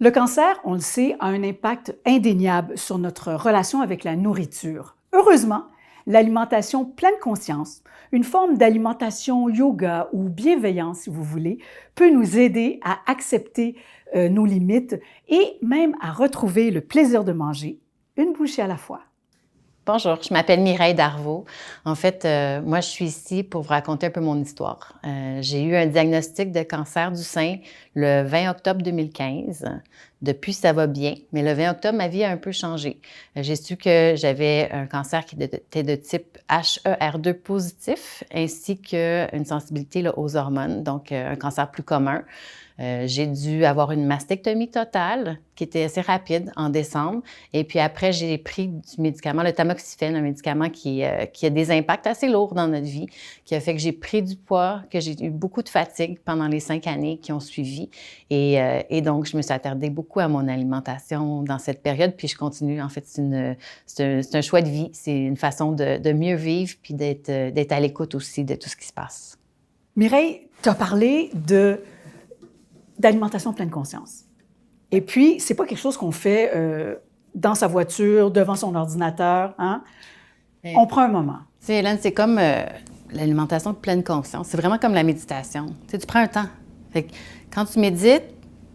Le cancer, on le sait, a un impact indéniable sur notre relation avec la nourriture. Heureusement, l'alimentation pleine conscience, une forme d'alimentation yoga ou bienveillance, si vous voulez, peut nous aider à accepter nos limites et même à retrouver le plaisir de manger, une bouchée à la fois. Bonjour, je m'appelle Mireille Darvaux. En fait, moi, je suis ici pour vous raconter un peu mon histoire. J'ai eu un diagnostic de cancer du sein le 20 octobre 2015. Depuis, ça va bien, mais le 20 octobre, ma vie a un peu changé. J'ai su que j'avais un cancer qui était de type HER2 positif, ainsi qu'une sensibilité là, aux hormones, donc un cancer plus commun. J'ai dû avoir une mastectomie totale qui était assez rapide en décembre. Et puis après, j'ai pris du médicament, le tamoxifène, un médicament qui a des impacts assez lourds dans notre vie, qui a fait que j'ai pris du poids, que j'ai eu beaucoup de fatigue pendant les 5 années qui ont suivi. Et donc, je me suis attardée beaucoup à mon alimentation dans cette période. Puis je continue. En fait, c'est un choix de vie. C'est une façon de mieux vivre puis d'être à l'écoute aussi de tout ce qui se passe. Mireille, tu as parlé d'alimentation pleine conscience. Et puis, c'est pas quelque chose qu'on fait dans sa voiture, devant son ordinateur. Hein? On prend un moment. Tu sais, Hélène, c'est comme l'alimentation pleine conscience. C'est vraiment comme la méditation. Tu sais, tu prends un temps. Fait que quand tu médites,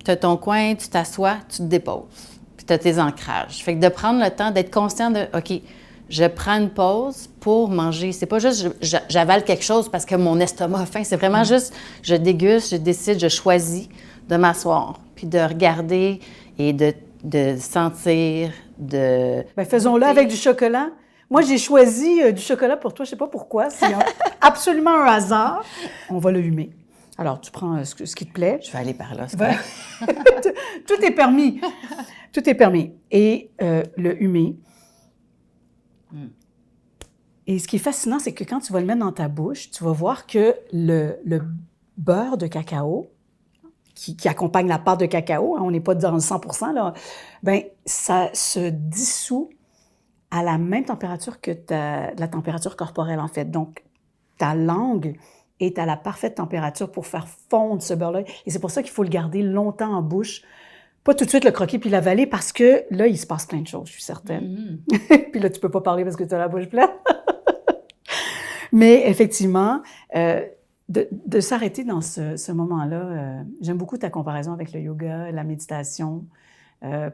tu as ton coin, tu t'assois, tu te déposes. Puis tu as tes ancrages. Fait que de prendre le temps d'être conscient de, OK, je prends une pause pour manger. C'est pas juste j'avale quelque chose parce que mon estomac a faim. C'est vraiment juste je déguste, je décide, je choisis de m'asseoir, puis de regarder et de sentir, de... Bien, faisons-le avec du chocolat. Moi, j'ai choisi du chocolat pour toi. Je sais pas pourquoi. C'est absolument un hasard. On va le humer. Alors, tu prends ce qui te plaît. Je vais aller par là. Tout est permis. Tout est permis. Et le humer. Et ce qui est fascinant, c'est que quand tu vas le mettre dans ta bouche, tu vas voir que le beurre de cacao, qui accompagne la pâte de cacao, hein, on n'est pas dans le 100%, là, ben, ça se dissout à la même température que la température corporelle, en fait. Donc, ta langue est à la parfaite température pour faire fondre ce beurre-là. Et c'est pour ça qu'il faut le garder longtemps en bouche. Pas tout de suite le croquer puis l'avaler parce que là, il se passe plein de choses, je suis certaine. Puis là, tu peux pas parler parce que tu as la bouche pleine. Mais effectivement, de s'arrêter dans ce moment-là, j'aime beaucoup ta comparaison avec le yoga, la méditation,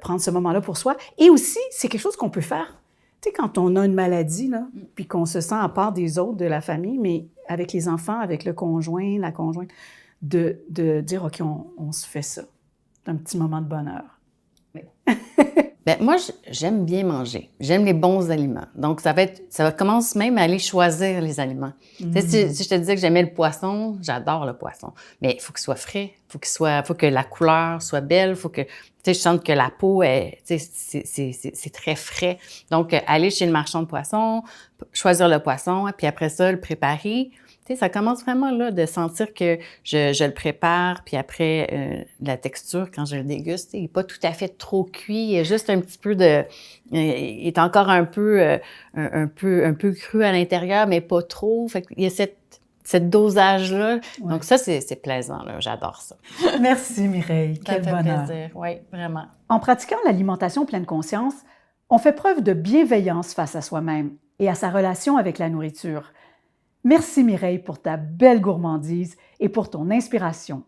prendre ce moment-là pour soi. Et aussi, c'est quelque chose qu'on peut faire, tu sais, quand on a une maladie, là, puis qu'on se sent à part des autres de la famille, mais avec les enfants, avec le conjoint, la conjointe, de dire, OK, on se fait ça. C'est un petit moment de bonheur. Bien, moi, j'aime bien manger. J'aime les bons aliments. Donc, ça commence même à aller choisir les aliments. Tu sais, si je te disais que j'aimais le poisson, j'adore le poisson. Mais il faut qu'il soit frais, faut que la couleur soit belle, faut que, tu sais, je sente que la peau est, tu sais, c'est très frais. Donc, aller chez le marchand de poissons, choisir le poisson, puis après ça, le préparer. Tu sais, ça commence vraiment là de sentir que je le prépare, puis après, la texture, quand je le déguste, il n'est pas tout à fait trop cuit, il y a juste un petit peu il est encore un peu cru à l'intérieur, mais pas trop. Fait qu'il y a cette dosage-là. Ouais. Donc ça, c'est plaisant, là. J'adore ça. Merci Mireille, quel bonheur. Plaisir, oui, vraiment. En pratiquant l'alimentation pleine conscience, on fait preuve de bienveillance face à soi-même et à sa relation avec la nourriture. Merci Mireille pour ta belle gourmandise et pour ton inspiration.